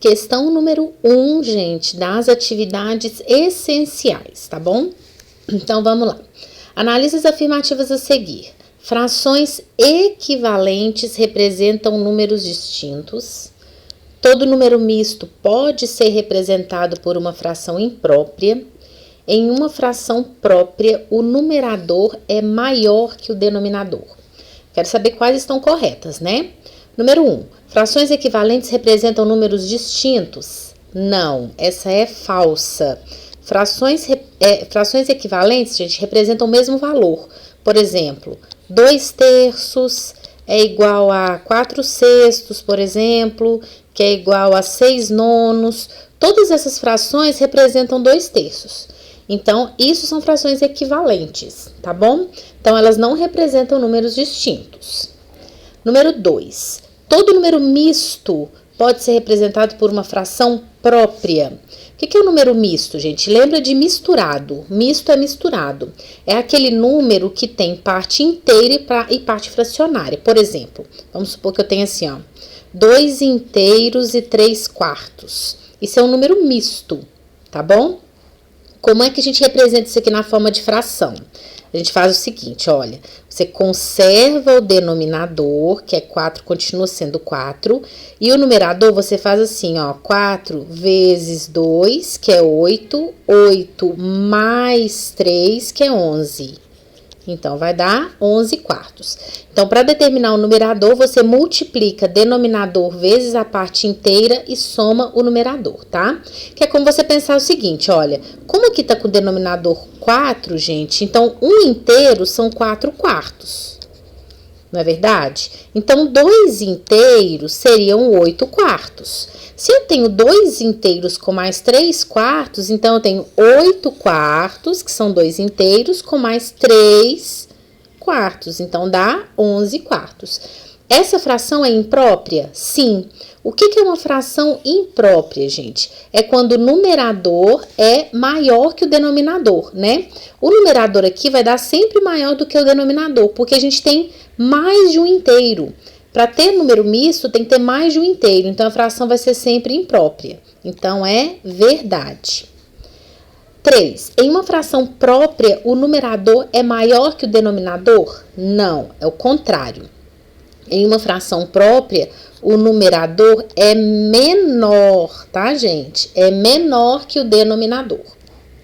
questão número 1, gente, das atividades essenciais, tá bom? Então, vamos lá. Analise as afirmativas a seguir. Frações equivalentes representam números distintos. Todo número misto pode ser representado por uma fração imprópria. Em uma fração própria, o numerador é maior que o denominador. Quero saber quais estão corretas, né? Número 1. Frações equivalentes representam números distintos? Não, essa é falsa. Frações equivalentes, gente, representam o mesmo valor. Por exemplo, 2/3 é igual a 4/6, por exemplo, que é igual a 6/9. Todas essas frações representam 2/3. Então, isso são frações equivalentes, tá bom? Então, elas não representam números distintos. Número 2. Todo número misto pode ser representado por uma fração própria. O que é o número misto, gente? Lembra de misturado. Misto é misturado. É aquele número que tem parte inteira e parte fracionária. Por exemplo, vamos supor que eu tenha assim, ó, 2 inteiros e 3/4. Isso é um número misto, tá bom? Como é que a gente representa isso aqui na forma de fração? A gente faz o seguinte, olha, você conserva o denominador, que é 4, continua sendo 4, e o numerador você faz assim, ó, 4 vezes 2, que é 8, 8 mais 3, que é 11. Então, vai dar 11/4. Então, para determinar o numerador, você multiplica denominador vezes a parte inteira e soma o numerador, tá? Que é como você pensar o seguinte, olha, como aqui tá com o denominador 4, gente, então 1 inteiro são 4/4. Não é verdade? Então, 2 inteiros seriam 8/4. Se eu tenho 2 inteiros com mais 3/4, então eu tenho 8/4, que são 2 inteiros, com mais 3/4. Então, dá 11/4. Essa fração é imprópria? Sim. O que é uma fração imprópria, gente? É quando o numerador é maior que o denominador, né? O numerador aqui vai dar sempre maior do que o denominador, porque a gente tem mais de um inteiro. Para ter número misto, tem que ter mais de um inteiro. Então, a fração vai ser sempre imprópria. Então, é verdade. 3. Em uma fração própria, o numerador é maior que o denominador? Não, é o contrário. Em uma fração própria, o numerador é menor, tá, gente? É menor que o denominador,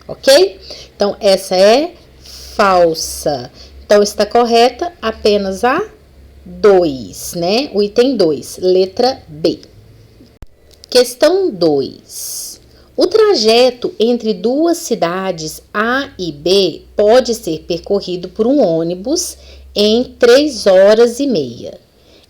ok? Então, essa é falsa. Então, está correta apenas a 2, né? O item 2, letra B. Questão 2. O trajeto entre duas cidades A e B pode ser percorrido por um ônibus em 3 horas e meia.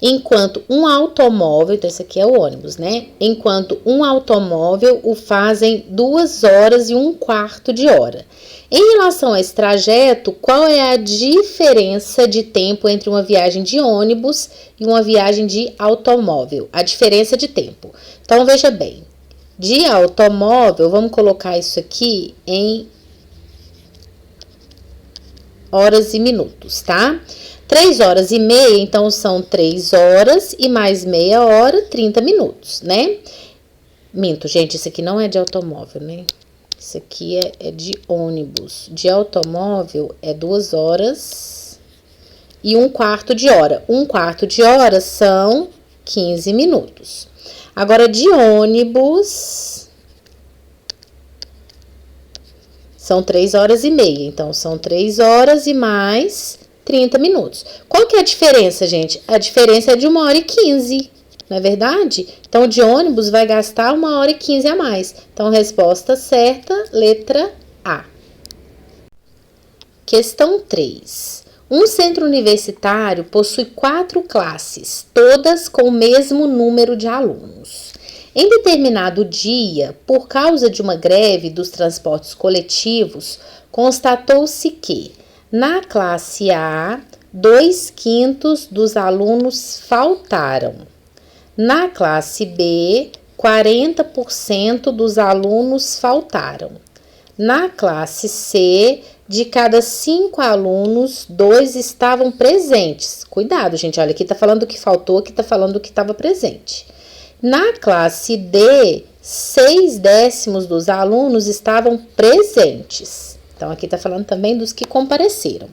Enquanto um automóvel, então esse aqui é o ônibus, né? Enquanto um automóvel o faz em 2 horas e 1/4 de hora. Em relação a esse trajeto, qual é a diferença de tempo entre uma viagem de ônibus e uma viagem de automóvel? A diferença de tempo. Então, veja bem. De automóvel, vamos colocar isso aqui em horas e minutos, tá? 3 horas e meia, então são 3 horas e mais meia hora, 30 minutos, né? Minto, gente, isso aqui não é de automóvel, né? Isso aqui é de ônibus. De automóvel é 2 horas e 1/4 de hora. 1/4 de hora são 15 minutos. Agora, de ônibus, são 3 horas e meia. Então, são 3 horas e mais 30 minutos. Qual que é a diferença, gente? A diferença é de 1 hora e 15, não é verdade? Então, de ônibus vai gastar 1 hora e 15 a mais. Então, resposta certa, letra A. Questão 3. Um centro universitário possui 4 classes, todas com o mesmo número de alunos. Em determinado dia, por causa de uma greve dos transportes coletivos, constatou-se que, na classe A, 2/5 dos alunos faltaram. Na classe B, 40% dos alunos faltaram. Na classe C, de cada 5 alunos, 2 estavam presentes. Cuidado, gente, olha, aqui tá falando do que faltou, aqui tá falando do que estava presente. Na classe D, 6/10 dos alunos estavam presentes. Então, aqui está falando também dos que compareceram.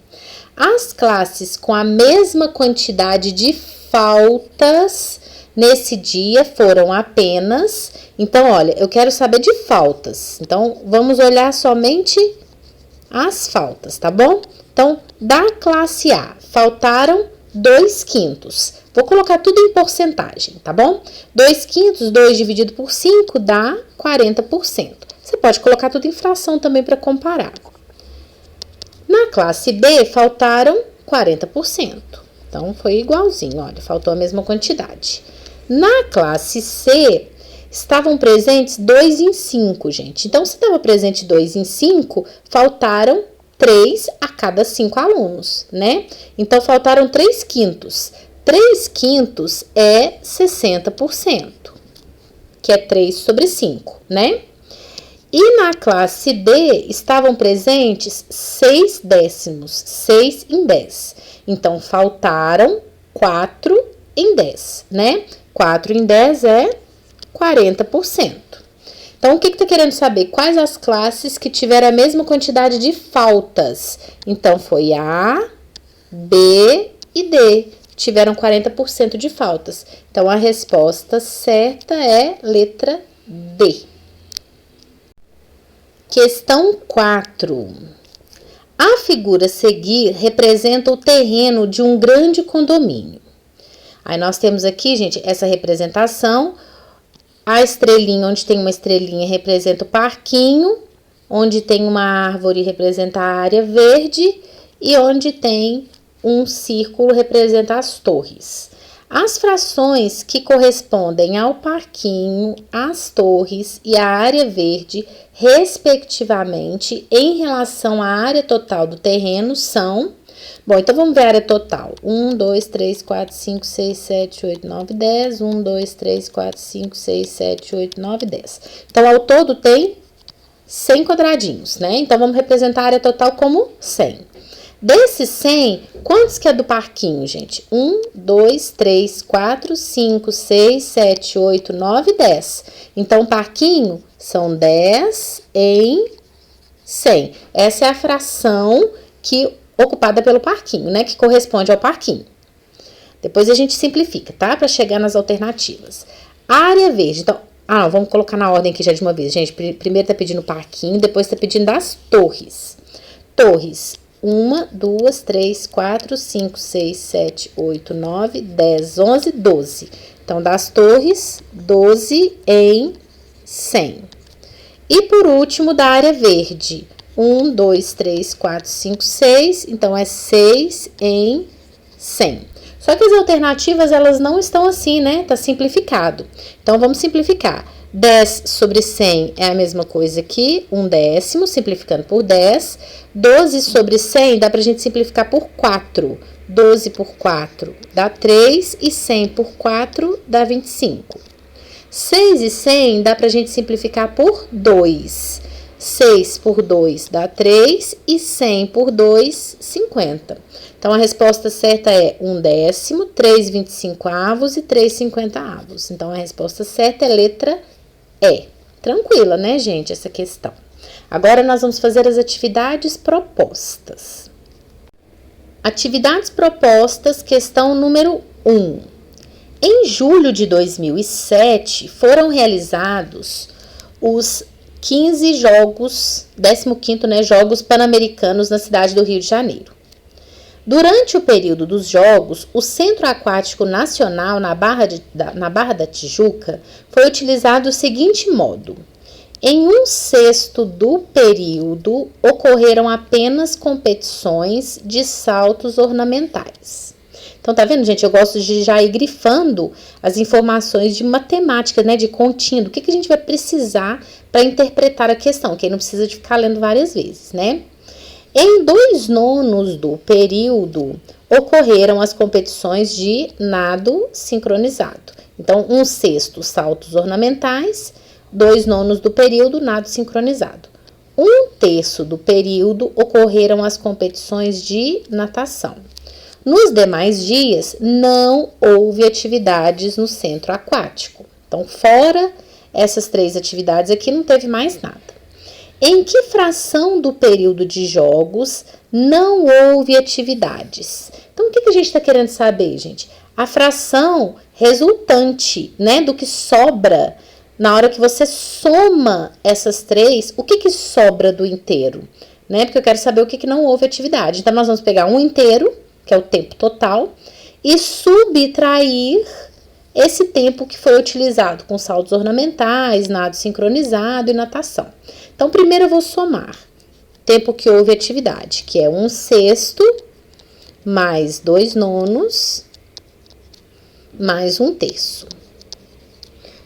As classes com a mesma quantidade de faltas nesse dia foram apenas... Então, olha, eu quero saber de faltas. Então, vamos olhar somente as faltas, tá bom? Então, da classe A, faltaram 2/5. Vou colocar tudo em porcentagem, tá bom? 2/5, 2 dividido por 5 dá 40%. Você pode colocar tudo em fração também para comparar. Na classe B, faltaram 40%. Então, foi igualzinho, olha, faltou a mesma quantidade. Na classe C, estavam presentes 2 em 5, gente. Então, se estava presente 2 em 5, faltaram 3 a cada 5 alunos, né? Então, faltaram 3/5. 3/5 é 60%, que é 3 sobre 5, né? E na classe D, estavam presentes 6/10, 6 em 10. Então, faltaram 4 em 10, né? 4 em 10 é 40%. Então, o que está querendo saber? Quais as classes que tiveram a mesma quantidade de faltas? Então, foi A, B e D. Tiveram 40% de faltas. Então, a resposta certa é letra D. Questão 4. A figura a seguir representa o terreno de um grande condomínio. Aí, nós temos aqui, gente, essa representação. A estrelinha, onde tem uma estrelinha, representa o parquinho. Onde tem uma árvore, representa a área verde. E onde tem um círculo, representa as torres. As frações que correspondem ao parquinho, às torres e à área verde, respectivamente, em relação à área total do terreno, são... Bom, então vamos ver a área total. 1, 2, 3, 4, 5, 6, 7, 8, 9, 10. 1, 2, 3, 4, 5, 6, 7, 8, 9, 10. Então, ao todo tem 100 quadradinhos, né? Então, vamos representar a área total como 100. Desses 100, quantos que é do parquinho, gente? 1, 2, 3, 4, 5, 6, 7, 8, 9, 10. Então, o parquinho são 10 em 100. Essa é a fração ocupada pelo parquinho, né? Que corresponde ao parquinho. Depois a gente simplifica, tá? Para chegar nas alternativas. A área verde. Então, não, vamos colocar na ordem aqui já de uma vez, gente. Primeiro tá pedindo parquinho, depois tá pedindo das torres. Torres. 1, 2, 3, 4, 5, 6, 7, 8, 9, 10, 11, 12. Então, das torres, 12 em 100. E por último, da área verde. 1, 2, 3, 4, 5, 6. Então, é 6 em 100. Só que as alternativas, elas não estão assim, né? Tá simplificado. Então, vamos simplificar. 10 sobre 100 é a mesma coisa que 1/10, simplificando por 10. 12 sobre 100 dá pra gente simplificar por 4. 12 por 4 dá 3 e 100 por 4 dá 25. 6 e 100 dá pra gente simplificar por 2. 6 por 2 dá 3 e 100 por 2, 50. Então, a resposta certa é 1/10, 3 25avos e 3 50avos. Então, a resposta certa é letra E. Tranquila, né, gente, essa questão. Agora, nós vamos fazer as atividades propostas. Atividades propostas, questão número 1. Em julho de 2007, foram realizados os 15 jogos, 15º, né, Jogos Pan-Americanos na cidade do Rio de Janeiro. Durante o período dos Jogos, o Centro Aquático Nacional na Barra da Tijuca foi utilizado o seguinte modo. Em 1/6 do período, ocorreram apenas competições de saltos ornamentais. Então, tá vendo, gente? Eu gosto de já ir grifando as informações de matemática, né? De continha, do que a gente vai precisar para interpretar a questão, que aí não precisa de ficar lendo várias vezes, né? Em 2/9 do período, ocorreram as competições de nado sincronizado. Então, 1/6 saltos ornamentais, 2/9 do período, nado sincronizado. 1/3 do período, ocorreram as competições de natação. Nos demais dias, não houve atividades no centro aquático. Então, fora essas 3 atividades aqui, não teve mais nada. Em que fração do período de jogos não houve atividades? Então, o que a gente está querendo saber, gente? A fração resultante, né, do que sobra. Na hora que você soma essas 3, o que sobra do inteiro? Né? Porque eu quero saber o que não houve atividade. Então, nós vamos pegar um inteiro, que é o tempo total, e subtrair esse tempo que foi utilizado com saltos ornamentais, nado sincronizado e natação. Então, primeiro eu vou somar tempo que houve atividade, que é 1/6 mais 2/9 mais 1/3.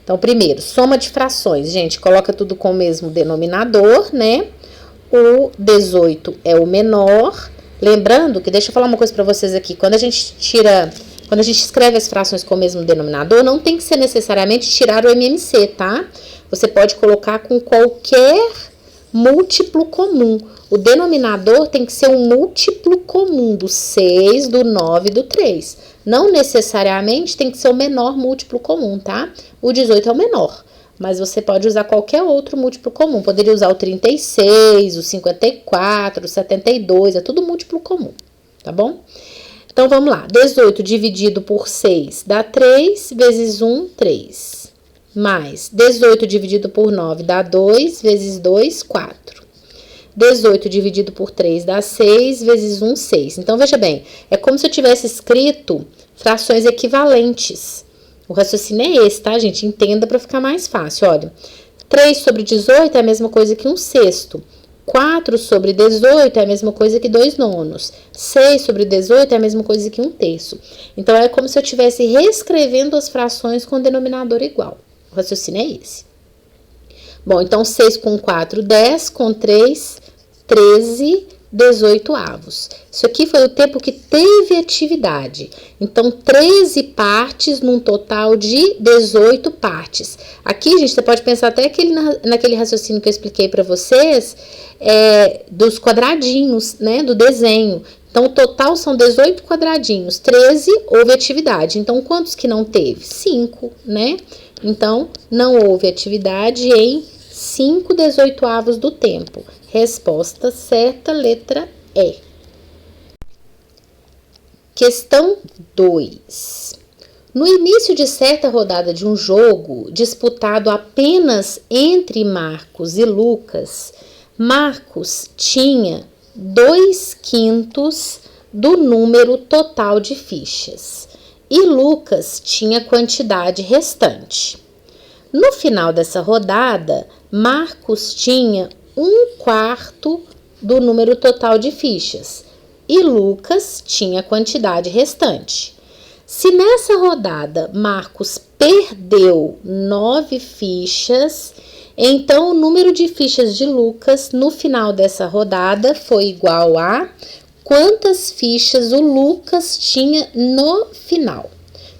Então, primeiro, soma de frações. Gente, coloca tudo com o mesmo denominador, né? O 18 é o menor. Lembrando que, deixa eu falar uma coisa para vocês aqui. Quando a gente escreve as frações com o mesmo denominador, não tem que ser necessariamente tirar o MMC, tá? Você pode colocar com qualquer múltiplo comum. O denominador tem que ser um múltiplo comum do 6, do 9 e do 3. Não necessariamente tem que ser o menor múltiplo comum, tá? O 18 é o menor, mas você pode usar qualquer outro múltiplo comum. Poderia usar o 36, o 54, o 72, é tudo múltiplo comum, tá bom? Então, vamos lá. 18 dividido por 6 dá 3, vezes 1, 3. Mais 18 dividido por 9 dá 2, vezes 2, 4. 18 dividido por 3 dá 6, vezes 1, 6. Então, veja bem, é como se eu tivesse escrito frações equivalentes. O raciocínio é esse, tá, gente? Entenda para ficar mais fácil. Olha, 3 sobre 18 é a mesma coisa que 1/6. 4 sobre 18 é a mesma coisa que 2/9. 6 sobre 18 é a mesma coisa que 1/3. Então, é como se eu estivesse reescrevendo as frações com denominador igual. O raciocínio é esse. Bom, então 6 com 4, 10, com 3, 13, 18 avos. Isso aqui foi o tempo que teve atividade. Então, 13 partes num total de 18 partes. Aqui, gente, você pode pensar até naquele raciocínio que eu expliquei para vocês, dos quadradinhos, né, do desenho. Então, o total são 18 quadradinhos, 13 houve atividade. Então, quantos que não teve? 5, né? Então, não houve atividade em 5 18avos do tempo. Resposta certa, letra E. Questão 2. No início de certa rodada de um jogo, disputado apenas entre Marcos e Lucas, Marcos tinha 2/5 do número total de fichas e Lucas tinha a quantidade restante. No final dessa rodada, Marcos tinha 1/4 do número total de fichas e Lucas tinha a quantidade restante. Se nessa rodada Marcos perdeu 9 fichas, então o número de fichas de Lucas no final dessa rodada foi igual a quantas fichas o Lucas tinha no final.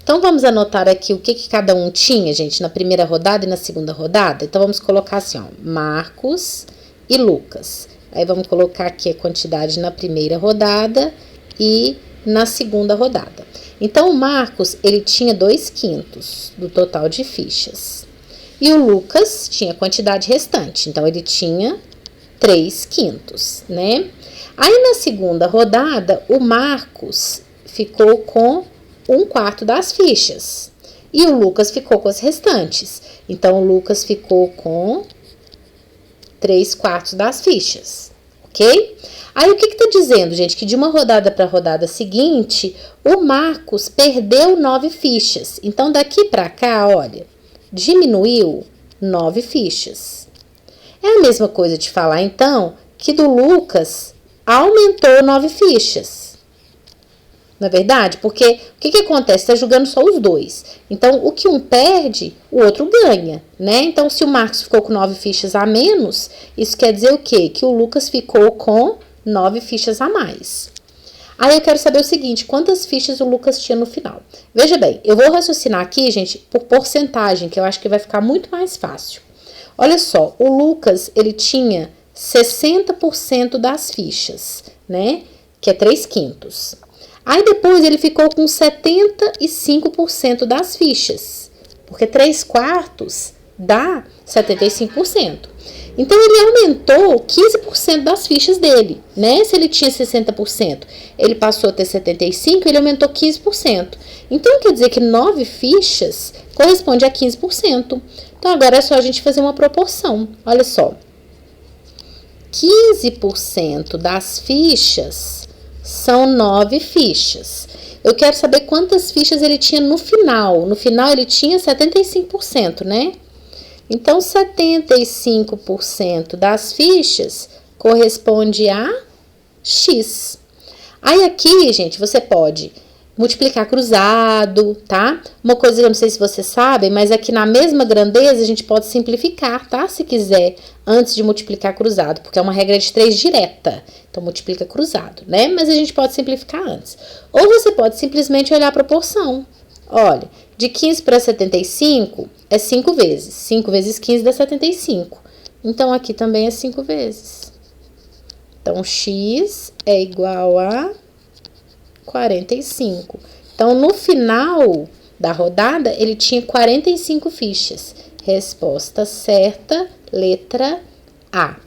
Então, vamos anotar aqui o que cada um tinha, gente, na primeira rodada e na segunda rodada. Então, vamos colocar assim, ó, Marcos e Lucas. Aí, vamos colocar aqui a quantidade na primeira rodada e na segunda rodada. Então, o Marcos, ele tinha 2/5 do total de fichas. E o Lucas tinha a quantidade restante. Então, ele tinha 3/5, né? Aí, na segunda rodada, o Marcos ficou com 1/4 das fichas. E o Lucas ficou com as restantes. Então, o Lucas ficou com 3/4 das fichas. Ok? Aí, o que está dizendo, gente? Que de uma rodada para a rodada seguinte, o Marcos perdeu 9 fichas. Então, daqui para cá, olha, diminuiu 9 fichas. É a mesma coisa de falar, então, que do Lucas aumentou 9 fichas. Não é verdade? Porque o que acontece? Está jogando só os dois. Então, o que um perde, o outro ganha, né? Então, se o Marcos ficou com 9 fichas a menos, isso quer dizer o quê? Que o Lucas ficou com 9 fichas a mais. Aí, eu quero saber o seguinte, quantas fichas o Lucas tinha no final? Veja bem, eu vou raciocinar aqui, gente, por porcentagem, que eu acho que vai ficar muito mais fácil. Olha só, o Lucas, ele tinha 60% das fichas, né? Que é 3/5. Aí depois ele ficou com 75% das fichas, porque 3/4 dá 75%. Então, ele aumentou 15% das fichas dele, né? Se ele tinha 60%, ele passou a ter 75%, ele aumentou 15%. Então, quer dizer que 9 fichas corresponde a 15%. Então, agora é só a gente fazer uma proporção. Olha só. 15% das fichas são 9 fichas. Eu quero saber quantas fichas ele tinha no final. No final, ele tinha 75%, né? Então, 75% das fichas corresponde a X. Aí, aqui, gente, você pode multiplicar cruzado, tá? Uma coisa que eu não sei se vocês sabem, mas aqui na mesma grandeza a gente pode simplificar, tá? Se quiser, antes de multiplicar cruzado, porque é uma regra de 3 direta. Então, multiplica cruzado, né? Mas a gente pode simplificar antes. Ou você pode simplesmente olhar a proporção. Olha, de 15 para 75 é 5 vezes. 5 vezes 15 dá 75. Então, aqui também é 5 vezes. Então, X é igual a 45. Então, no final da rodada, ele tinha 45 fichas. Resposta certa, letra A.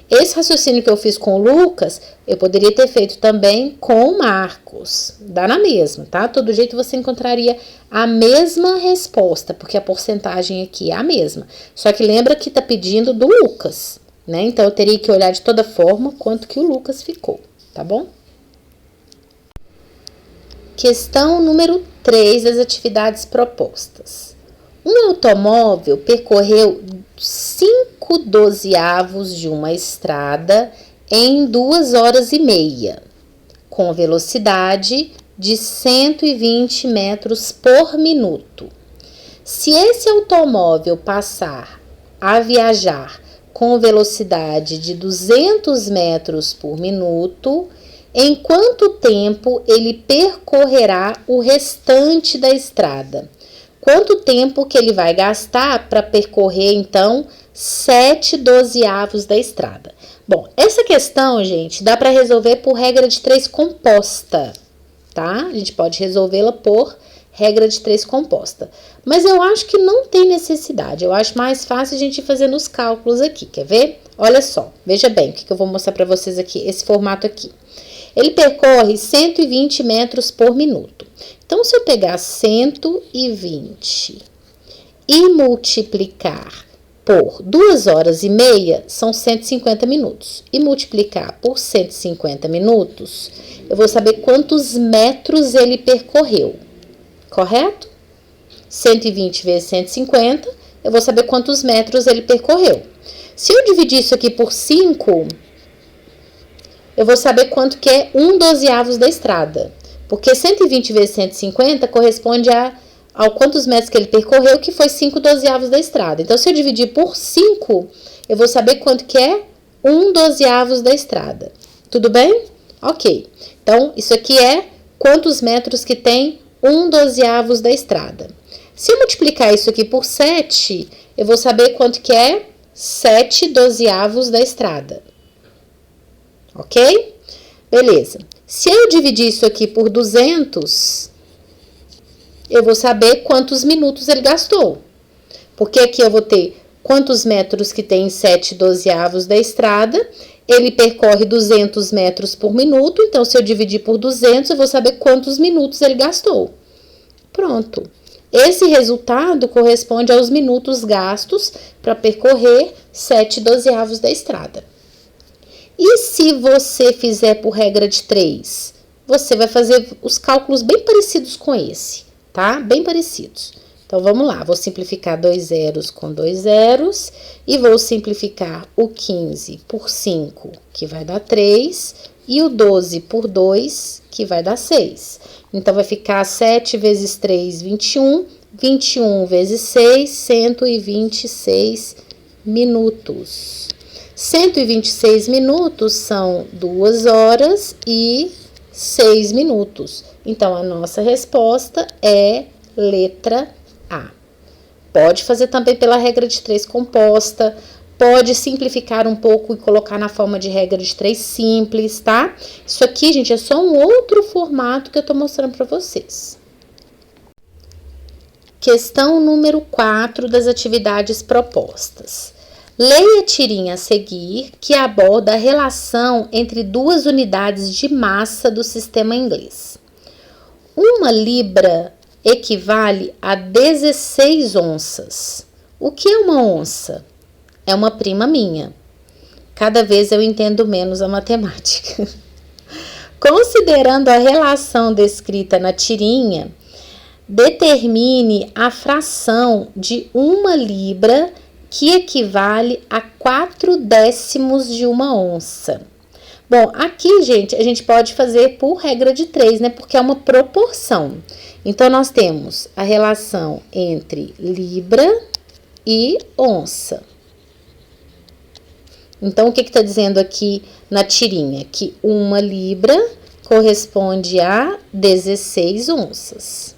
Esse raciocínio que eu fiz com o Lucas, eu poderia ter feito também com o Marcos. Dá na mesma, tá? Todo jeito você encontraria a mesma resposta, porque a porcentagem aqui é a mesma. Só que lembra que tá pedindo do Lucas, né? Então, eu teria que olhar de toda forma quanto que o Lucas ficou, tá bom? Questão número 3 das atividades propostas. Um automóvel percorreu 5/12 de uma estrada em 2 horas e meia, com velocidade de 120 metros por minuto. Se esse automóvel passar a viajar com velocidade de 200 metros por minuto, em quanto tempo ele percorrerá o restante da estrada? Quanto tempo que ele vai gastar para percorrer, então, 7/12 da estrada? Bom, essa questão, gente, dá para resolver por regra de 3 composta, tá? A gente pode resolvê-la por regra de 3 composta. Mas eu acho que não tem necessidade. Eu acho mais fácil a gente ir fazendo os cálculos aqui. Quer ver? Olha só, veja bem o que eu vou mostrar para vocês aqui, esse formato aqui. Ele percorre 120 metros por minuto. Então, se eu pegar 120 e multiplicar por 2 horas e meia, são 150 minutos. E multiplicar por 150 minutos, eu vou saber quantos metros ele percorreu. Correto? 120 vezes 150, eu vou saber quantos metros ele percorreu. Se eu dividir isso aqui por 5, eu vou saber quanto que é 1/12 da estrada. Porque 120 vezes 150 corresponde ao quantos metros que ele percorreu, que foi 5/12 da estrada. Então, se eu dividir por 5, eu vou saber quanto que é 1/12 da estrada. Tudo bem? Ok. Então, isso aqui é quantos metros que tem 1/12 da estrada. Se eu multiplicar isso aqui por 7, eu vou saber quanto que é 7/12 da estrada. Ok? Beleza. Se eu dividir isso aqui por 200, eu vou saber quantos minutos ele gastou. Porque aqui eu vou ter quantos metros que tem 7/12 da estrada. Ele percorre 200 metros por minuto. Então, se eu dividir por 200, eu vou saber quantos minutos ele gastou. Pronto. Esse resultado corresponde aos minutos gastos para percorrer 7/12 da estrada. E se você fizer por regra de 3? Você vai fazer os cálculos bem parecidos com esse, tá? Bem parecidos. Então, vamos lá. Vou simplificar 2 zeros com 2 zeros. E vou simplificar o 15 por 5, que vai dar 3. E o 12 por 2, que vai dar 6. Então, vai ficar 7 vezes 3, 21. 21 vezes 6, 126 minutos. 126 minutos são 2 horas e 6 minutos. Então, a nossa resposta é letra A. Pode fazer também pela regra de 3 composta, pode simplificar um pouco e colocar na forma de regra de 3 simples, tá? Isso aqui, gente, é só um outro formato que eu tô mostrando para vocês. Questão número 4 das atividades propostas. Leia a tirinha a seguir, que aborda a relação entre duas unidades de massa do sistema inglês. Uma libra equivale a 16 onças. O que é uma onça? É uma prima minha. Cada vez eu entendo menos a matemática. Considerando a relação descrita na tirinha, determine a fração de uma libra que equivale a 4/10 de uma onça. Bom, aqui, gente, a gente pode fazer por regra de 3, né? Porque é uma proporção. Então, nós temos a relação entre libra e onça. Então, o que está dizendo aqui na tirinha? Que uma libra corresponde a 16 onças.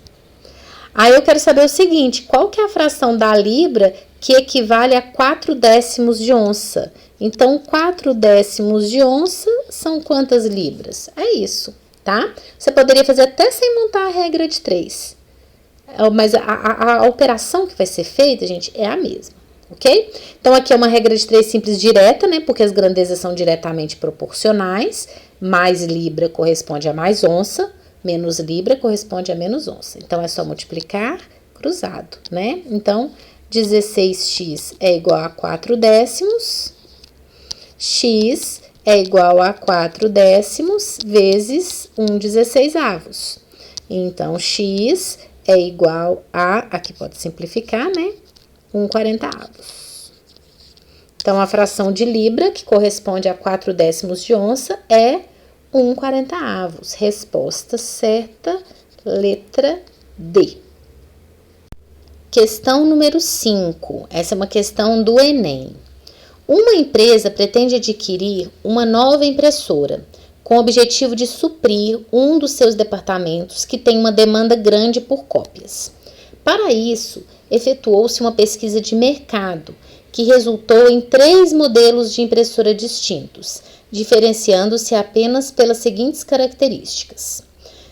Aí eu quero saber o seguinte, qual que é a fração da libra que equivale a 4/10 de onça? Então, 4/10 de onça são quantas libras? É isso, tá? Você poderia fazer até sem montar a regra de 3. Mas a operação que vai ser feita, gente, é a mesma, ok? Então, aqui é uma regra de 3 simples direta, né? Porque as grandezas são diretamente proporcionais. Mais libra corresponde a mais onça. Menos libra corresponde a menos onça. Então, é só multiplicar cruzado, né? Então, 16x é igual a 4/10. X é igual a 4/10 vezes 1/16. Então, x é igual a... Aqui pode simplificar, né? 1/40. Então, a fração de libra, que corresponde a 4/10 de onça, é 1/40. Resposta certa, letra D. Questão número 5. Essa é uma questão do Enem. Uma empresa pretende adquirir uma nova impressora, com o objetivo de suprir um dos seus departamentos que tem uma demanda grande por cópias. Para isso, efetuou-se uma pesquisa de mercado, que resultou em 3 modelos de impressora distintos, diferenciando-se apenas pelas seguintes características.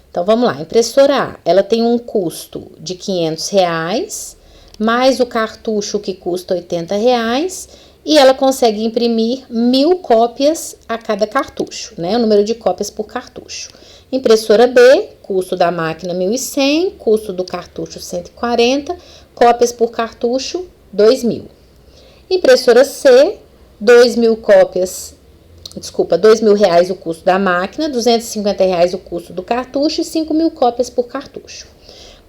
Então, vamos lá. Impressora A, ela tem um custo de R$500, mais o cartucho que custa R$80, e ela consegue imprimir 1.000 cópias a cada cartucho, né? O número de cópias por cartucho. Impressora B, custo da máquina 1.100, custo do cartucho 140, cópias por cartucho 2.000. Impressora C, 2.000 cópias, R$2.000 o custo da máquina, R$250 o custo do cartucho e 5.000 cópias por cartucho.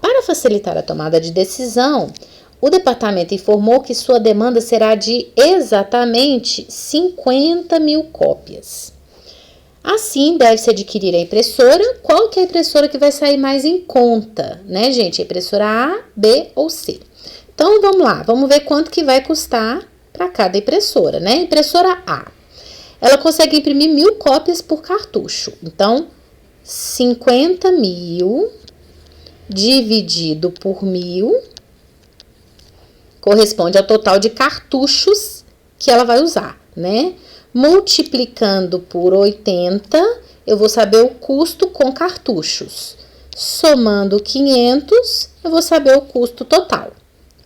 Para facilitar a tomada de decisão, o departamento informou que sua demanda será de exatamente 50.000 cópias. Assim, deve-se adquirir a impressora. Qual que é a impressora que vai sair mais em conta, né, gente? A impressora A, B ou C. Então, vamos lá. Vamos ver quanto que vai custar para cada impressora, né? Impressora A. Ela consegue imprimir 1.000 cópias por cartucho. Então, 50.000 dividido por 1.000 corresponde ao total de cartuchos que ela vai usar, né? Multiplicando por 80, eu vou saber o custo com cartuchos. Somando 500, eu vou saber o custo total,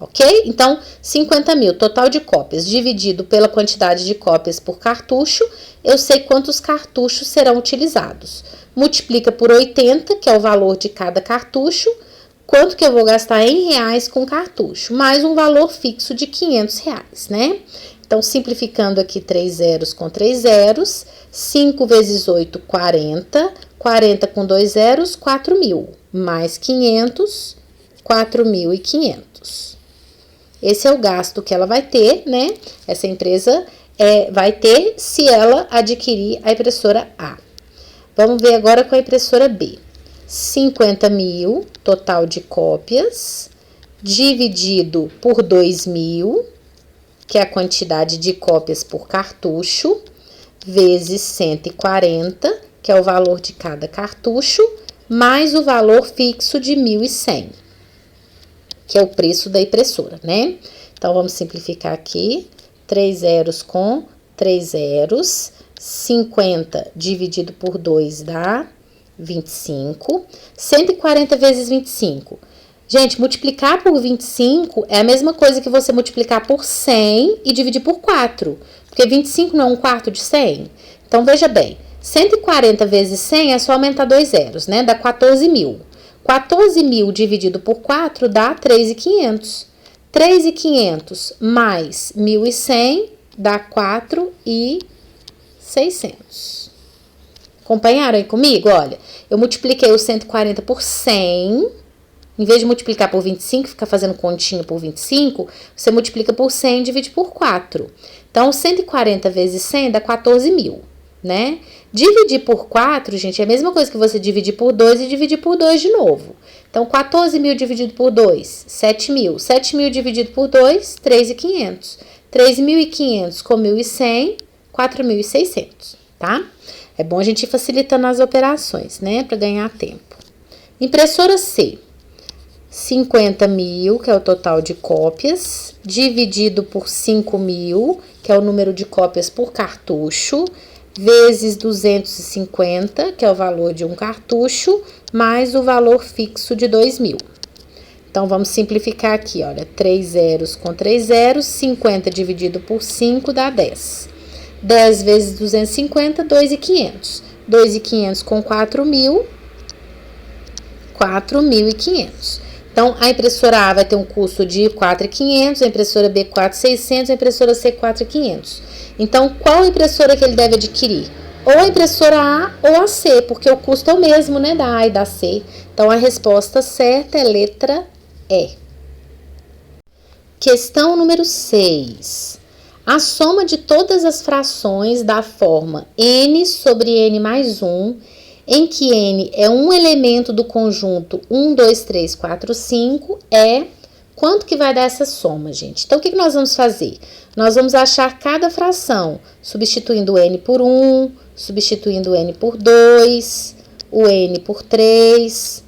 ok? Então, 50.000, total de cópias, dividido pela quantidade de cópias por cartucho, eu sei quantos cartuchos serão utilizados. Multiplica por 80, que é o valor de cada cartucho, quanto que eu vou gastar em reais com cartucho, mais um valor fixo de R$500, né? Então, simplificando aqui 3 zeros com 3 zeros, 5 vezes 8, 40, 40 com 2 zeros, 4.000, mais 500, 4.500. Esse é o gasto que ela vai ter, né? Essa empresa vai ter se ela adquirir a impressora A. Vamos ver agora com a impressora B. 50.000, total de cópias, dividido por 2.000, que é a quantidade de cópias por cartucho, vezes 140, que é o valor de cada cartucho, mais o valor fixo de 1.100, que é o preço da impressora, né? Então, vamos simplificar aqui. 3 zeros com 3 zeros. 50 dividido por 2 dá 25. 140 vezes 25. Gente, multiplicar por 25 é a mesma coisa que você multiplicar por 100 e dividir por 4. Porque 25 não é um quarto de 100? Então, veja bem, 140 vezes 100 é só aumentar 2 zeros, né? Dá 14.000. 14.000 dividido por 4 dá 3.500. 3.500 mais 1.100 dá 4.600. Acompanharam aí comigo? Olha, eu multipliquei o 140 por 100. Em vez de multiplicar por 25, ficar fazendo continha por 25, você multiplica por 100 e divide por 4. Então, 140 vezes 100 dá 14.000, né? Dividir por 4, gente, é a mesma coisa que você dividir por 2 e dividir por 2 de novo. Então, 14.000 dividido por 2, 7.000. 7.000 dividido por 2, 3.500. 3.500 com 1.100, 4.600, tá? É bom a gente ir facilitando as operações, né? Para ganhar tempo. Impressora C. 50.000, que é o total de cópias, dividido por 5.000, que é o número de cópias por cartucho, vezes 250, que é o valor de um cartucho, mais o valor fixo de 2.000. Então, vamos simplificar aqui, olha, 3 zeros com 3 zeros, 50 dividido por 5 dá 10. 10 vezes 250, 2.500. 2.500 com 4.000, 4.500. Então, a impressora A vai ter um custo de 4.500, a impressora B 4.600, a impressora C 4.500. Então, qual impressora que ele deve adquirir? Ou a impressora A ou a C, porque o custo é o mesmo, né, da A e da C. Então, a resposta certa é letra E. Questão número 6. A soma de todas as frações da forma n sobre n mais 1, em que n é um elemento do conjunto 1, 2, 3, 4, 5, é quanto que vai dar essa soma, gente? Então, o que nós vamos fazer? Nós vamos achar cada fração, substituindo n por 1, substituindo n por 2, o n por 3,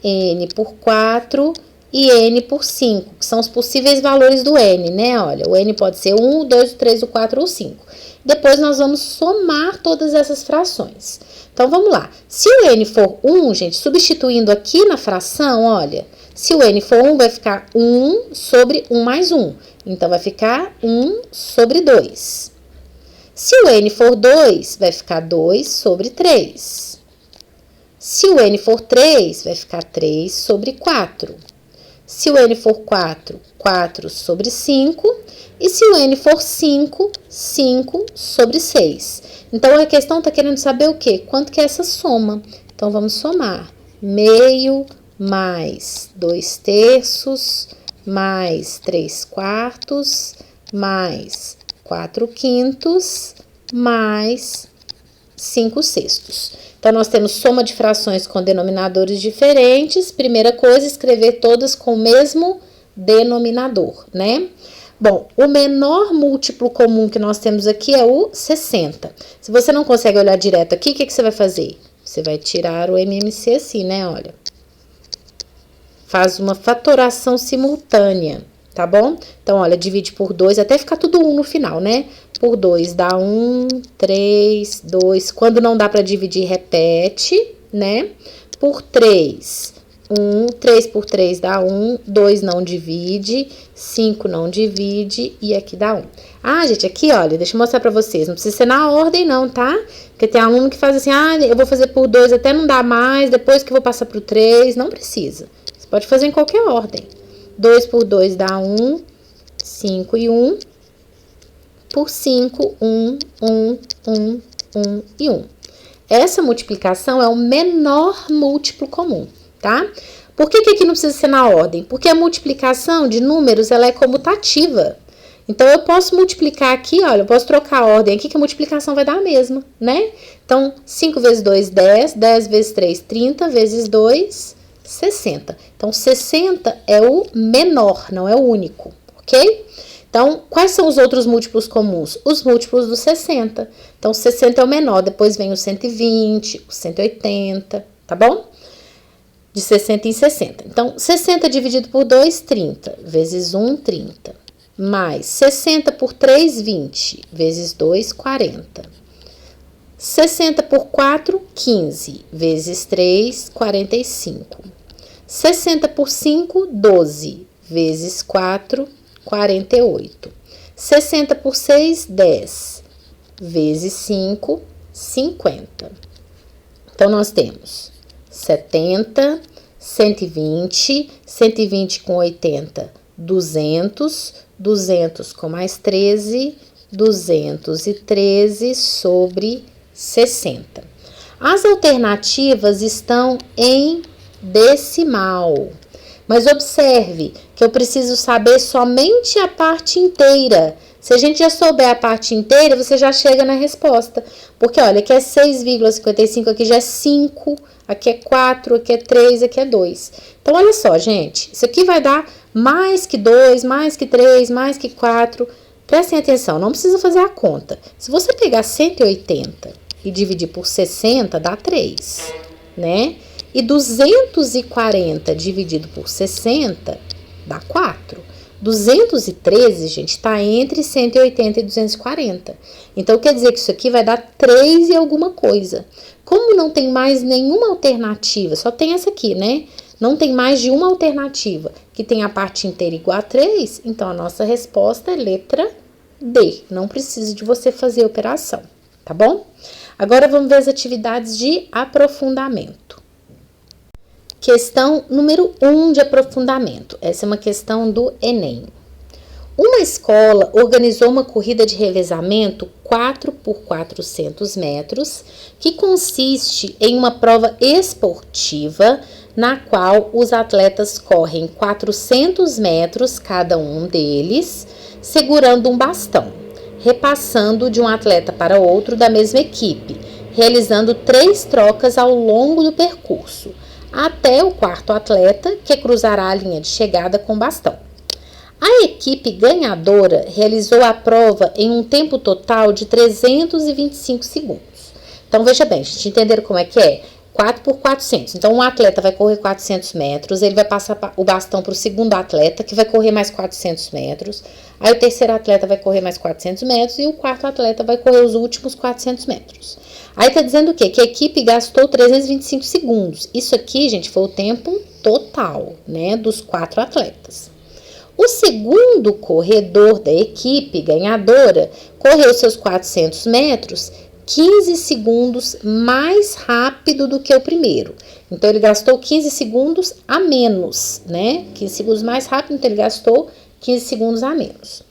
n por 4 e n por 5, que são os possíveis valores do n, né? Olha, o n pode ser 1, o 2, o 3, o 4 ou 5. Depois, nós vamos somar todas essas frações. Então, vamos lá. Se o n for 1, gente, substituindo aqui na fração, olha, se o n for 1, vai ficar 1 sobre 1 mais 1. Então, vai ficar 1 sobre 2. Se o n for 2, vai ficar 2 sobre 3. Se o n for 3, vai ficar 3 sobre 4. Se o n for 4, 4 sobre 5. E se o n for 5, 5 sobre 6. Então, a questão está querendo saber o quê? Quanto que é essa soma? Então, vamos somar. Meio mais 2 terços, mais 3 quartos, mais 4 quintos, mais 5 sextos. Então, nós temos soma de frações com denominadores diferentes. Primeira coisa, escrever todas com o mesmo denominador, né? Bom, o menor múltiplo comum que nós temos aqui é o 60. Se você não consegue olhar direto aqui, o que você vai fazer? Você vai tirar o MMC assim, né? Olha. Faz uma fatoração simultânea, tá bom? Então, olha, divide por 2, até ficar tudo 1 no final, né? Por 2 dá 1, 3, 2. Quando não dá para dividir, repete, né? Por 3, 1, 3 por 3 dá 1, 2 não divide, 5 não divide e aqui dá 1. Ah, gente, aqui, olha, deixa eu mostrar pra vocês, não precisa ser na ordem não, tá? Porque tem aluno que faz assim, eu vou fazer por 2 até não dar mais, depois que eu vou passar pro 3, não precisa. Você pode fazer em qualquer ordem. 2 por 2 dá 1, 5 e 1. Por 5, 1, 1, 1, 1 e 1. Essa multiplicação é o menor múltiplo comum, tá? Por que aqui não precisa ser na ordem? Porque a multiplicação de números, ela é comutativa. Então, eu posso multiplicar aqui, olha, eu posso trocar a ordem aqui, que a multiplicação vai dar a mesma, né? Então, 5 vezes 2, 10, 10 vezes 3, 30, vezes 2, 60. Então, 60 é o menor, não é o único, ok? Então, quais são os outros múltiplos comuns? Os múltiplos do 60. Então, 60 é o menor, depois vem o 120, o 180, tá bom? De 60 em 60. Então, 60 dividido por 2, 30. Vezes 1, 30. Mais 60 por 3, 20. Vezes 2, 40. 60 por 4, 15. Vezes 3, 45. 60 por 5, 12. Vezes 4, 48. 60 por 6, 10. Vezes 5, 50. Então, nós temos 70, 120, 120 com 80, 200, 200 com mais 13, 213 sobre 60. As alternativas estão em decimal, mas observe que eu preciso saber somente a parte inteira. Se a gente já souber a parte inteira, você já chega na resposta. Porque, olha, aqui é 6,55, aqui já é 5, aqui é 4, aqui é 3, aqui é 2. Então, olha só, gente. Isso aqui vai dar mais que 2, mais que 3, mais que 4. Prestem atenção, não precisa fazer a conta. Se você pegar 180 e dividir por 60, dá 3, né? E 240 dividido por 60, dá 4. 213, gente, está entre 180 e 240. Então, quer dizer que isso aqui vai dar 3 e alguma coisa. Como não tem mais nenhuma alternativa, só tem essa aqui, né? Não tem mais de uma alternativa que tem a parte inteira igual a 3, então a nossa resposta é letra D. Não precisa de você fazer a operação, tá bom? Agora, vamos ver as atividades de aprofundamento. Questão número 1 de aprofundamento. Essa é uma questão do Enem. Uma escola organizou uma corrida de revezamento 4 por 400 metros, que consiste em uma prova esportiva na qual os atletas correm 400 metros cada um deles, segurando um bastão, repassando de um atleta para outro da mesma equipe, realizando 3 trocas ao longo do percurso, até o quarto atleta, que cruzará a linha de chegada com bastão. A equipe ganhadora realizou a prova em um tempo total de 325 segundos. Então, veja bem, a gente entenderam como é que é? 4 por 400. Então, um atleta vai correr 400 metros, ele vai passar o bastão para o segundo atleta, que vai correr mais 400 metros. Aí, o terceiro atleta vai correr mais 400 metros e o quarto atleta vai correr os últimos 400 metros. Aí, tá dizendo o quê? Que a equipe gastou 325 segundos. Isso aqui, gente, foi o tempo total, né, dos 4 atletas. O segundo corredor da equipe ganhadora correu seus 400 metros 15 segundos mais rápido do que o primeiro. Então, ele gastou 15 segundos a menos, né? 15 segundos mais rápido, então ele gastou 15 segundos a menos.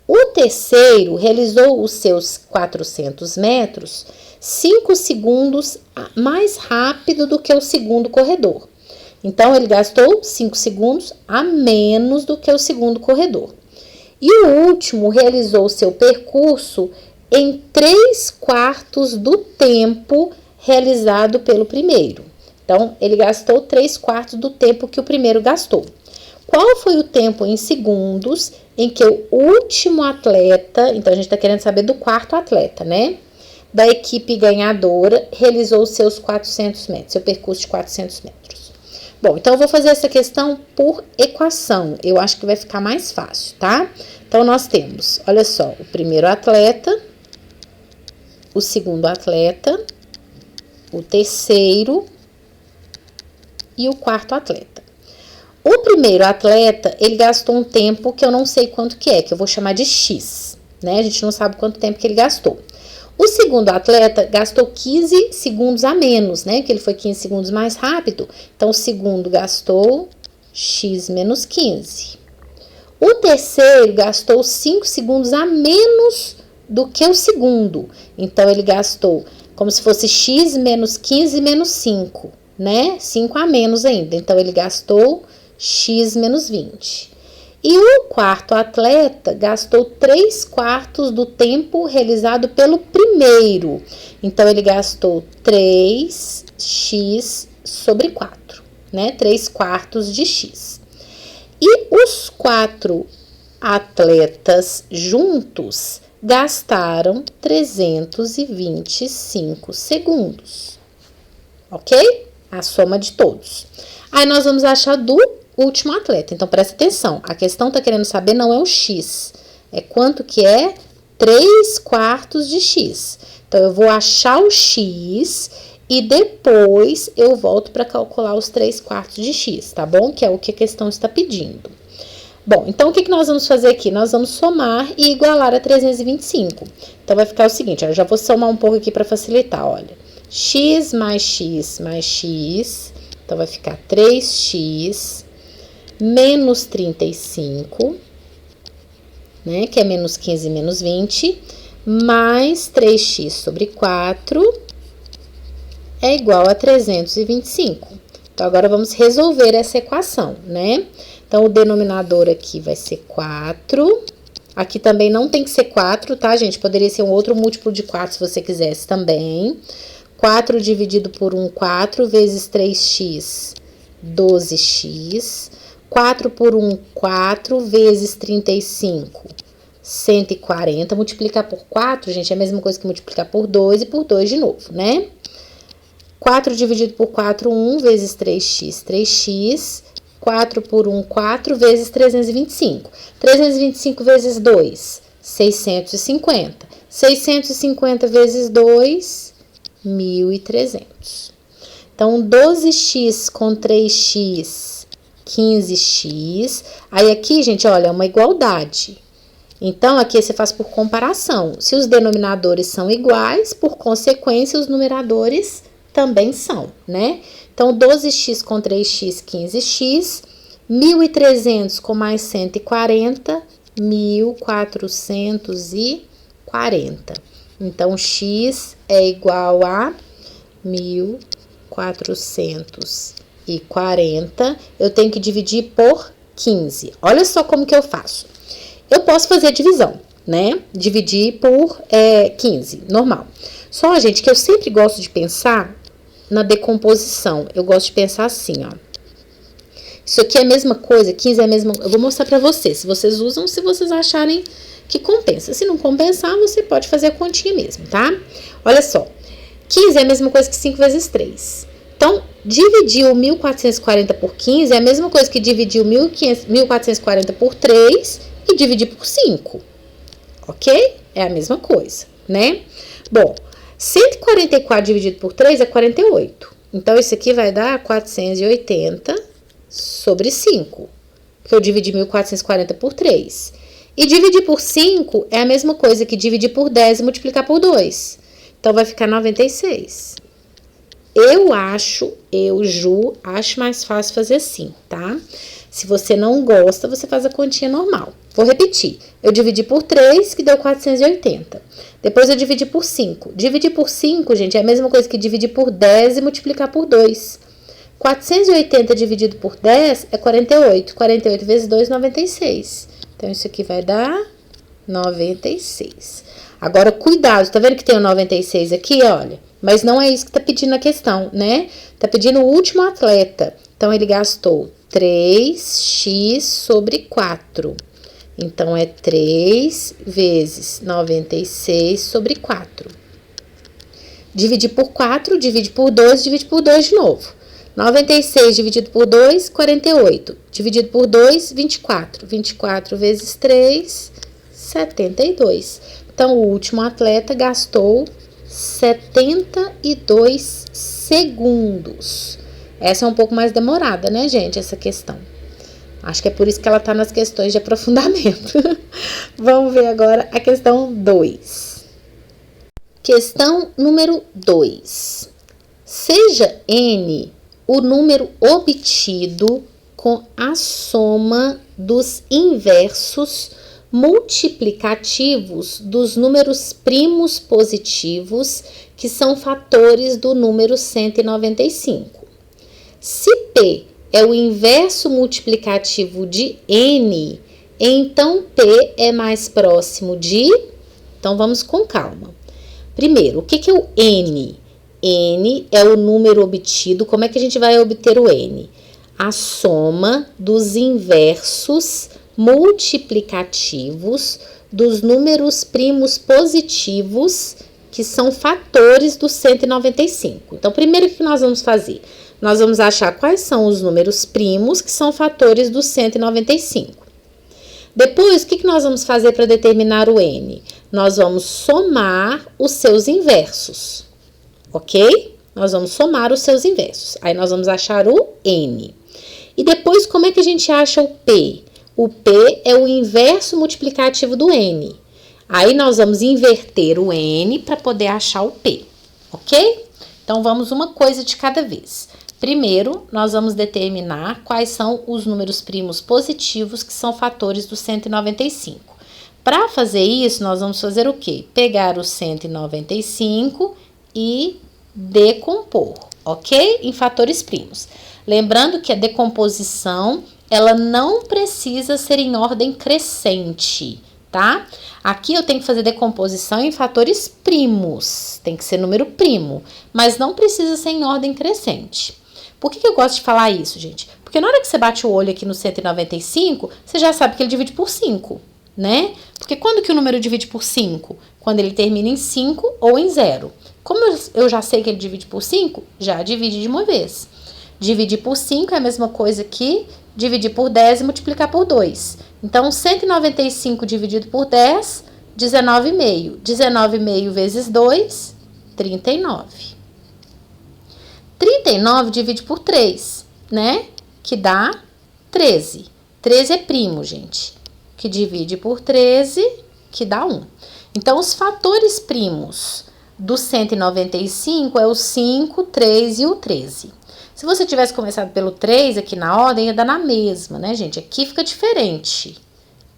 O terceiro realizou os seus 400 metros 5 segundos mais rápido do que o segundo corredor. Então, ele gastou 5 segundos a menos do que o segundo corredor. E o último realizou seu percurso em 3/4 do tempo realizado pelo primeiro. Então, ele gastou 3/4 do tempo que o primeiro gastou. Qual foi o tempo em segundos em que o último atleta, então a gente está querendo saber do quarto atleta, né? Da equipe ganhadora, realizou seus 400 metros, seu percurso de 400 metros. Bom, então eu vou fazer essa questão por equação, eu acho que vai ficar mais fácil, tá? Então, nós temos, olha só, o primeiro atleta, o segundo atleta, o terceiro e o quarto atleta. O primeiro atleta, ele gastou um tempo que eu não sei quanto que eu vou chamar de X, né? A gente não sabe quanto tempo que ele gastou. O segundo atleta gastou 15 segundos a menos, né? Que ele foi 15 segundos mais rápido. Então, o segundo gastou X menos 15. O terceiro gastou 5 segundos a menos do que o segundo. Então, ele gastou como se fosse X menos 15 menos 5, né? 5 a menos ainda. Então, ele gastou X menos 20. E o quarto atleta gastou 3/4 do tempo realizado pelo primeiro. Então, ele gastou 3x sobre 4, né? 3/4 de x. E os 4 atletas juntos gastaram 325 segundos. Ok? A soma de todos. Aí, nós vamos achar do último atleta. Então, presta atenção. A questão tá querendo saber não é o x. É quanto que é 3/4 de x. Então, eu vou achar o x e depois eu volto para calcular os 3/4 de x, tá bom? Que é o que a questão está pedindo. Bom, então o que nós vamos fazer aqui? Nós vamos somar e igualar a 325. Então, vai ficar o seguinte, eu já vou somar um pouco aqui para facilitar, olha. X mais x mais x, então vai ficar 3x menos 35, né? Que é menos 15 menos 20, mais 3x sobre 4 é igual a 325. Então, agora vamos resolver essa equação, né? Então, o denominador aqui vai ser 4. Aqui também não tem que ser 4, tá, gente? Poderia ser um outro múltiplo de 4 se você quisesse também. 4 dividido por 1, 4, vezes 3x, 12x. 4 por 1, 4, vezes 35, 140. Multiplicar por 4, gente, é a mesma coisa que multiplicar por 2 e por 2 de novo, né? 4 dividido por 4, 1, vezes 3x, 3x. 4 por 1, 4, vezes 325. 325 vezes 2, 650. 650 vezes 2, 1.300. Então, 12x com 3x, 15x. Aí, aqui, gente, olha, é uma igualdade. Então, aqui você faz por comparação. Se os denominadores são iguais, por consequência, os numeradores também são, né? Então, 12x com 3x, 15x, 1.300 com mais 140, 1.440. Então, x é igual a 1.440. Eu tenho que dividir por 15. Olha só como que eu faço. Eu posso fazer a divisão, né? Dividir por 15, normal. Só, gente, que eu sempre gosto de pensar na decomposição. Eu gosto de pensar assim, ó. Isso aqui é a mesma coisa, 15 é a mesma... Eu vou mostrar pra vocês, se vocês usam, se vocês acharem que compensa. Se não compensar, você pode fazer a continha mesmo, tá? Olha só, 15 é a mesma coisa que 5 vezes 3. Então, dividir o 1.440 por 15 é a mesma coisa que dividir o 1.440 por 3 e dividir por 5. Ok? É a mesma coisa, né? Bom, 144 dividido por 3 é 48. Então, isso aqui vai dar 480 sobre 5. Porque eu dividi 1.440 por 3. E dividir por 5 é a mesma coisa que dividir por 10 e multiplicar por 2. Então, vai ficar 96. Ju, acho mais fácil fazer assim, tá? Se você não gosta, você faz a continha normal. Vou repetir. Eu dividi por 3, que deu 480. Depois eu dividi por 5. Dividir por 5, gente, é a mesma coisa que dividir por 10 e multiplicar por 2. 480 dividido por 10 é 48. 48 vezes 2, 96. Então, isso aqui vai dar 96. Agora, cuidado, tá vendo que tem o 96 aqui, olha? Mas não é isso que tá pedindo a questão, né? Tá pedindo o último atleta. Então, ele gastou 3x sobre 4. Então, é 3 vezes 96 sobre 4. Dividir por 4, divide por 2, divide por 2 de novo. 96 dividido por 2, 48. Dividido por 2, 24. 24 vezes 3, 72. Então, o último atleta gastou 72 segundos. Essa é um pouco mais demorada, né, gente, essa questão. Acho que é por isso que ela tá nas questões de aprofundamento. Vamos ver agora a questão 2. Questão número 2. Seja n o número obtido com a soma dos inversos multiplicativos dos números primos positivos, que são fatores do número 195. Se P é o inverso multiplicativo de N, então P é mais próximo de... Então, vamos com calma. Primeiro, o que é o N? N é o número obtido. Como é que a gente vai obter o N? A soma dos inversos multiplicativos dos números primos positivos, que são fatores do 195. Então, primeiro, o que nós vamos fazer? Nós vamos achar quais são os números primos que são fatores do 195. Depois, o que nós vamos fazer para determinar o N? Nós vamos somar os seus inversos, ok? nós vamos somar os seus inversos. Aí nós vamos achar o N. E depois, como é que a gente acha o P? O P é o inverso multiplicativo do N. Aí nós vamos inverter o N para poder achar o P, ok? Então, vamos uma coisa de cada vez. Primeiro, nós vamos determinar quais são os números primos positivos que são fatores do 195. Para fazer isso, nós vamos fazer o quê? Pegar o 195 e decompor, ok? Em fatores primos. Lembrando que a decomposição, ela não precisa ser em ordem crescente, tá? Aqui eu tenho que fazer decomposição em fatores primos, tem que ser número primo, mas não precisa ser em ordem crescente. Por que eu gosto de falar isso, gente? Porque na hora que você bate o olho aqui no 195, você já sabe que ele divide por 5, né? Porque quando que o número divide por 5? Quando ele termina em 5 ou em 0. Como eu já sei que ele divide por 5, já divide de uma vez. Dividir por 5 é a mesma coisa que dividir por 10 e multiplicar por 2. Então, 195 dividido por 10, 19,5. 19,5 vezes 2, 39. 39 divide por 3, né? Que dá 13. 13 é primo, gente. Que divide por 13, que dá 1. Então, os fatores primos do 195 é o 5, 3 e o 13. Se você tivesse começado pelo 3 aqui na ordem, ia dar na mesma, né, gente? Aqui fica diferente,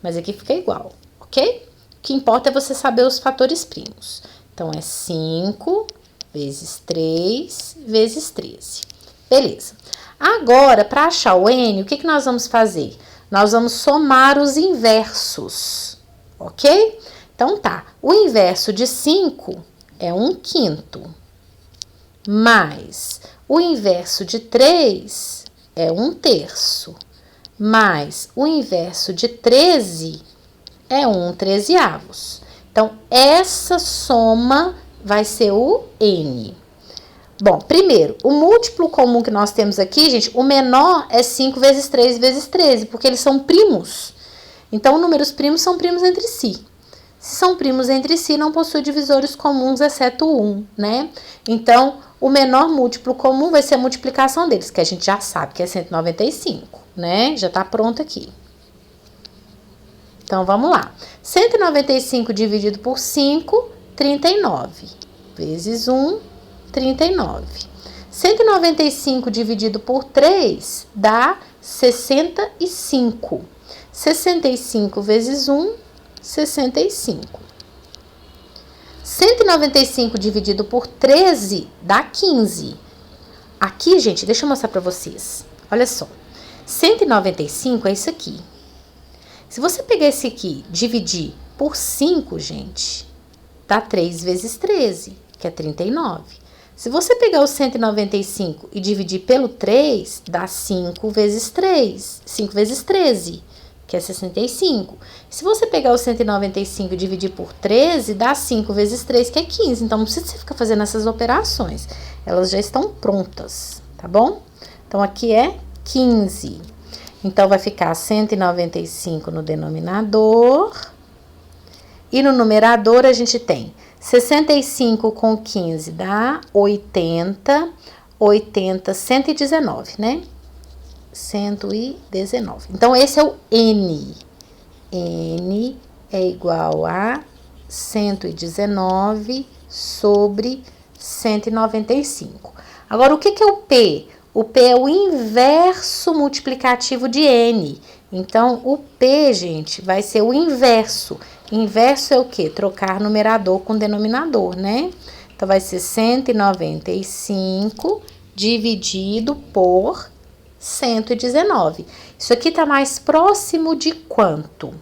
mas aqui fica igual, ok? O que importa é você saber os fatores primos. Então, é 5 vezes 3 vezes 13. Beleza. Agora, para achar o N, o que nós vamos fazer? Nós vamos somar os inversos, ok? Então, tá. O inverso de 5 é 1/5. Mais o inverso de 3 é 1/3. Mais o inverso de 13 é 1/13. Então, essa soma vai ser o N. Bom, primeiro, o múltiplo comum que nós temos aqui, gente, o menor é 5 vezes 3 vezes 13, porque eles são primos. Então, números primos são primos entre si. Se são primos entre si, não possuem divisores comuns, exceto 1, né? Então, o menor múltiplo comum vai ser a multiplicação deles, que a gente já sabe que é 195, né? Já tá pronto aqui. Então, vamos lá. 195 dividido por 5, 39. Vezes 1, 39. 195 dividido por 3 dá 65. 65 vezes 1, 65. 195 dividido por 13 dá 15. Aqui, gente, deixa eu mostrar para vocês. Olha só. 195 é isso aqui. Se você pegar esse aqui, dividir por 5, gente, dá 3 vezes 13, que é 39. Se você pegar o 195 e dividir pelo 3, dá 5 vezes 3, 5 vezes 13, que é 65. Se você pegar o 195 e dividir por 13, dá 5 vezes 3, que é 15. Então, não precisa você ficar fazendo essas operações. Elas já estão prontas, tá bom? Então, aqui é 15. Então, vai ficar 195 no denominador. E no numerador, a gente tem 65 com 15 dá 80. 80, 119, né? 119. Então, esse é o N. N é igual a 119 sobre 195. Agora, o que é o P? O P é o inverso multiplicativo de N. Então, o P, gente, vai ser o inverso. Inverso é o quê? Trocar numerador com denominador, né? Então, vai ser 195 dividido por 119. Isso aqui tá mais próximo de quanto?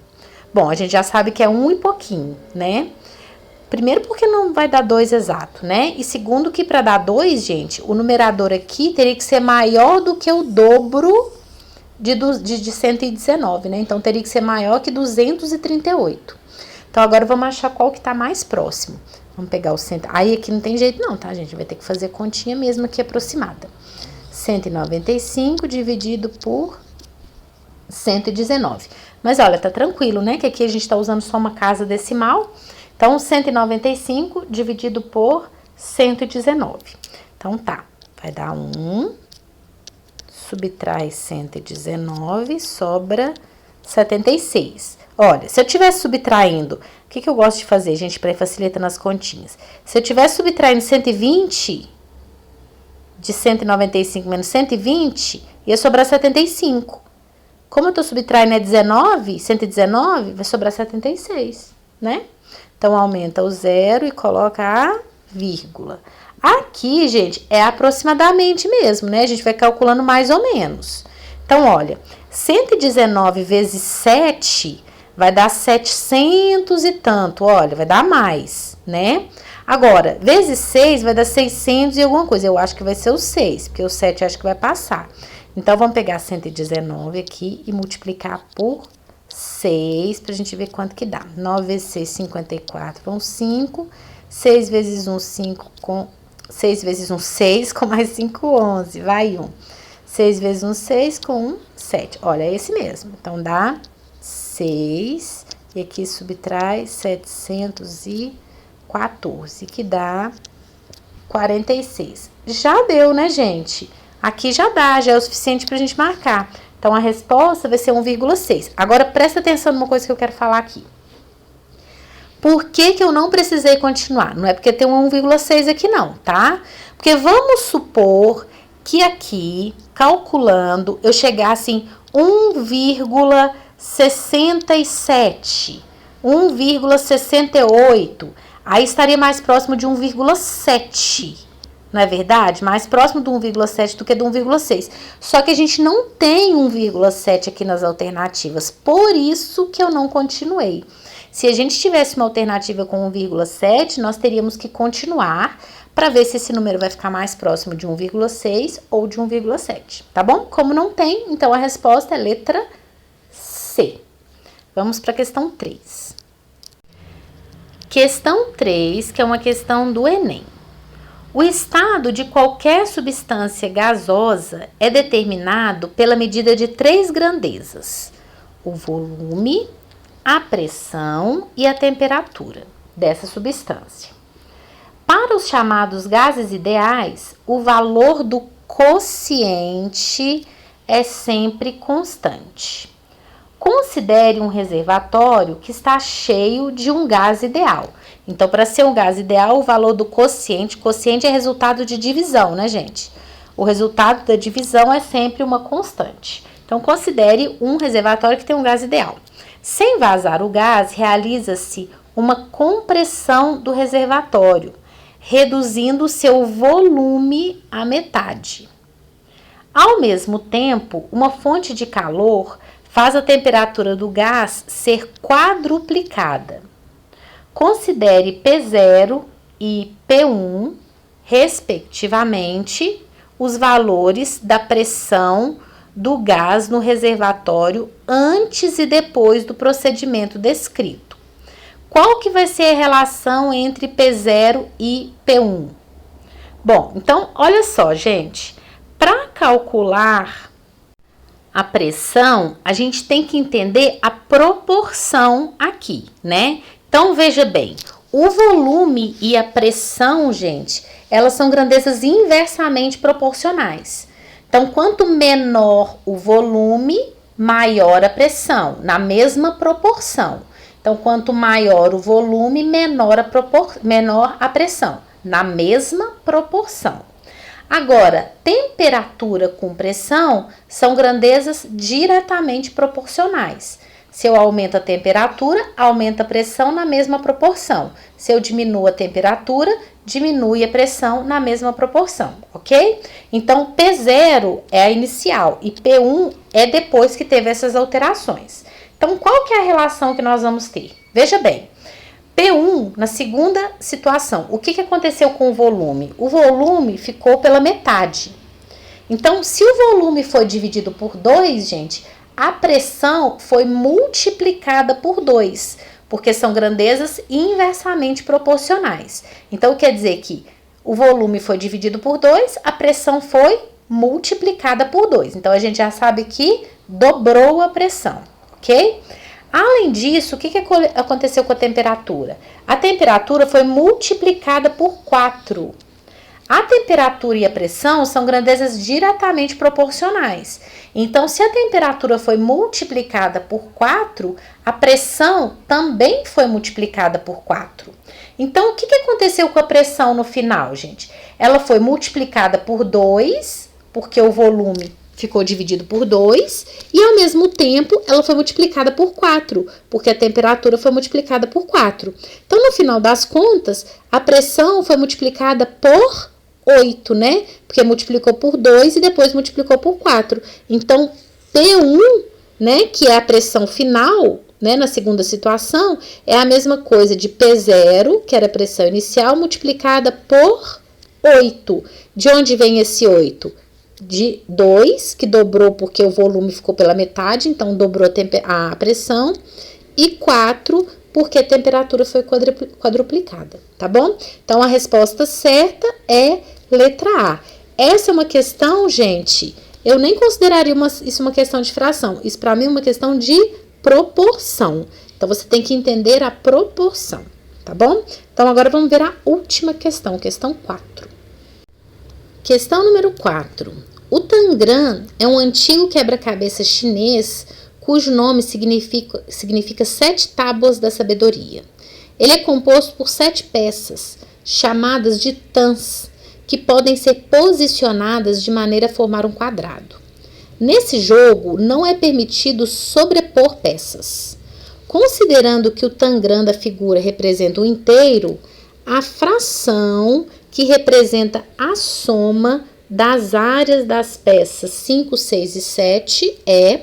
Bom, a gente já sabe que é 1 e pouquinho, né? Primeiro porque não vai dar 2 exato, né? E segundo que para dar 2, gente, o numerador aqui teria que ser maior do que o dobro de 119, né? Então, teria que ser maior que 238. Então, agora vamos achar qual que tá mais próximo. Vamos pegar o 100. Aí aqui não tem jeito não, tá, gente? Vai ter que fazer continha mesmo aqui aproximada. 195 dividido por 119. Mas olha, tá tranquilo, né? Que aqui a gente tá usando só uma casa decimal. Então, 195 dividido por 119. Então, tá. Vai dar 1, subtrai 119, sobra 76. Olha, se eu tivesse subtraindo, o que eu gosto de fazer, gente, para ir facilitando as continhas? Se eu tivesse subtraindo 120 de 195 menos 120, ia sobrar 75. Como eu tô subtraindo 119, vai sobrar 76, né? Então, aumenta o 0 e coloca a vírgula. Aqui, gente, é aproximadamente mesmo, né? A gente vai calculando mais ou menos. Então, olha, 119 vezes 7 vai dar 700 e tanto, olha, vai dar mais, né? Agora, vezes 6 vai dar 600 e alguma coisa. Eu acho que vai ser o 6, porque o 7 eu acho que vai passar. Então, vamos pegar 119 aqui e multiplicar por 6, pra gente ver quanto que dá. 9 vezes 6, 54, vão 5. 6 vezes 1, 5 com... 6 vezes 1, 6, com mais 5, 11. Vai 1. 6 vezes 1, 6, com 1, 7. Olha, é esse mesmo. Então, dá 6. E aqui subtrai 714, que dá 46. Já deu, né, gente? Aqui já dá, já é o suficiente pra gente marcar. Então, a resposta vai ser 1,6. Agora, presta atenção numa coisa que eu quero falar aqui. Por que eu não precisei continuar? Não é porque tem um 1,6 aqui não, tá? Porque vamos supor que aqui, calculando, eu chegasse em 1,67, 1,68. Aí estaria mais próximo de 1,7. Não é verdade? Mais próximo do 1,7 do que do 1,6. Só que a gente não tem 1,7 aqui nas alternativas. Por isso que eu não continuei. Se a gente tivesse uma alternativa com 1,7, nós teríamos que continuar para ver se esse número vai ficar mais próximo de 1,6 ou de 1,7, tá bom? Como não tem, então a resposta é letra C. Vamos para a questão 3. Questão 3, que é uma questão do Enem. O estado de qualquer substância gasosa é determinado pela medida de 3 grandezas: o volume, a pressão e a temperatura dessa substância. Para os chamados gases ideais, o valor do quociente é sempre constante. Considere um reservatório que está cheio de um gás ideal. Então, para ser um gás ideal, o valor do quociente é resultado de divisão, né, gente? O resultado da divisão é sempre uma constante. Então, considere um reservatório que tem um gás ideal. Sem vazar o gás, realiza-se uma compressão do reservatório, reduzindo seu volume à metade. Ao mesmo tempo, uma fonte de calor faz a temperatura do gás ser quadruplicada. Considere P0 e P1, respectivamente, os valores da pressão do gás no reservatório antes e depois do procedimento descrito. Qual que vai ser a relação entre P0 e P1? Bom, então, olha só, gente. Para calcular a pressão, a gente tem que entender a proporção aqui, né? Então, veja bem, o volume e a pressão, gente, elas são grandezas inversamente proporcionais. Então, quanto menor o volume, maior a pressão, na mesma proporção. Então, quanto maior o volume, menor a pressão, na mesma proporção. Agora, temperatura com pressão são grandezas diretamente proporcionais. Se eu aumento a temperatura, aumenta a pressão na mesma proporção. Se eu diminuo a temperatura, diminui a pressão na mesma proporção, ok? Então, P0 é a inicial e P1 é depois que teve essas alterações. Então, qual que é a relação que nós vamos ter? Veja bem, P1, na segunda situação, o que aconteceu com o volume? O volume ficou pela metade. Então, se o volume foi dividido por 2, gente, a pressão foi multiplicada por 2, porque são grandezas inversamente proporcionais. Então, quer dizer que o volume foi dividido por 2, a pressão foi multiplicada por 2. Então, a gente já sabe que dobrou a pressão, ok? Além disso, o que aconteceu com a temperatura? A temperatura foi multiplicada por 4. A temperatura e a pressão são grandezas diretamente proporcionais. Então, se a temperatura foi multiplicada por 4, a pressão também foi multiplicada por 4. Então, o que aconteceu com a pressão no final, gente? Ela foi multiplicada por 2, porque o volume ficou dividido por 2, e ao mesmo tempo ela foi multiplicada por 4, porque a temperatura foi multiplicada por 4. Então, no final das contas, a pressão foi multiplicada por 8, né? Porque multiplicou por 2 e depois multiplicou por 4. Então, P1, né, que é a pressão final, né, na segunda situação, é a mesma coisa de P0, que era a pressão inicial, multiplicada por 8. De onde vem esse 8? De 2, que dobrou porque o volume ficou pela metade, então dobrou a pressão, e 4, porque a temperatura foi quadruplicada, tá bom? Então, a resposta certa é letra A. Essa é uma questão, gente, eu nem consideraria isso uma questão de fração. Isso, para mim, é uma questão de proporção. Então, você tem que entender a proporção, tá bom? Então, agora vamos ver a última questão, questão 4. Questão número 4. O Tangram é um antigo quebra-cabeça chinês cujo nome significa 7 tábuas da sabedoria. Ele é composto por 7 peças, chamadas de tans, que podem ser posicionadas de maneira a formar um quadrado. Nesse jogo, não é permitido sobrepor peças. Considerando que o Tangram da figura representa o inteiro, a fração que representa a soma das áreas das peças 5, 6 e 7 é...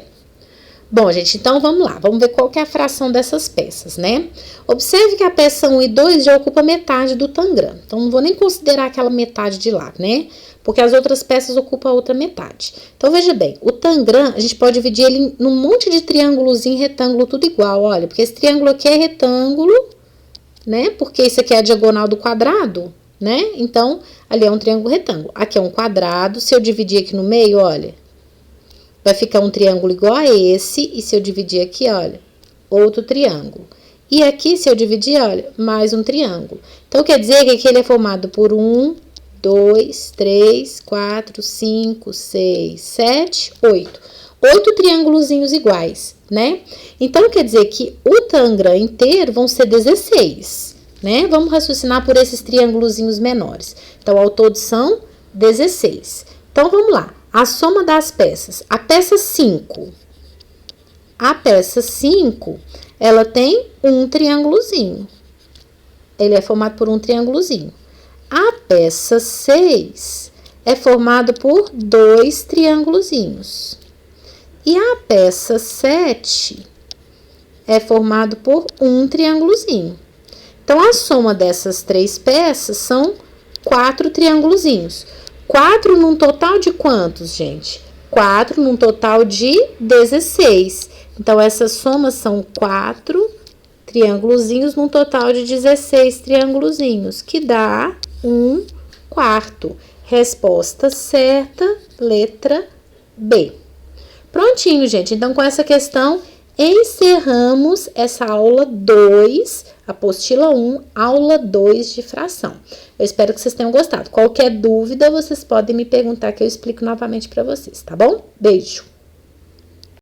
Bom, gente, então vamos lá. Vamos ver qual que é a fração dessas peças, né? Observe que a peça 1 e 2 já ocupa metade do Tangram. Então, não vou nem considerar aquela metade de lá, né? Porque as outras peças ocupam a outra metade. Então, veja bem, o Tangram, a gente pode dividir ele num monte de triângulozinho, retângulo, tudo igual, olha. Porque esse triângulo aqui é retângulo, né? Porque isso aqui é a diagonal do quadrado, né? Então, ali é um triângulo retângulo. Aqui é um quadrado. Se eu dividir aqui no meio, olha, vai ficar um triângulo igual a esse. E se eu dividir aqui, olha, outro triângulo. E aqui, se eu dividir, olha, mais um triângulo. Então, quer dizer que aqui ele é formado por 1, 2, 3, 4, 5, 6, 7, 8. 8 triângulozinhos iguais, né? Então, quer dizer que o Tangram inteiro vão ser 16, né? Vamos raciocinar por esses triângulozinhos menores. Então, ao todo são 16. Então, vamos lá. A soma das peças. A peça 5. A peça 5, ela tem um triângulozinho. Ele é formado por um triângulozinho. A peça 6 é formado por 2 triângulozinhos. E a peça 7 é formado por um triângulozinho. Então, a soma dessas 3 peças são 4 triângulozinhos. 4 num total de quantos, gente? 4 num total de 16. Então, essas somas são 4 triângulozinhos num total de 16 triângulozinhos, que dá 1/4. Resposta certa, letra B. Prontinho, gente. Então, com essa questão, encerramos essa aula 2, apostila 1, aula 2 de fração. Eu espero que vocês tenham gostado. Qualquer dúvida, vocês podem me perguntar que eu explico novamente para vocês, tá bom? Beijo!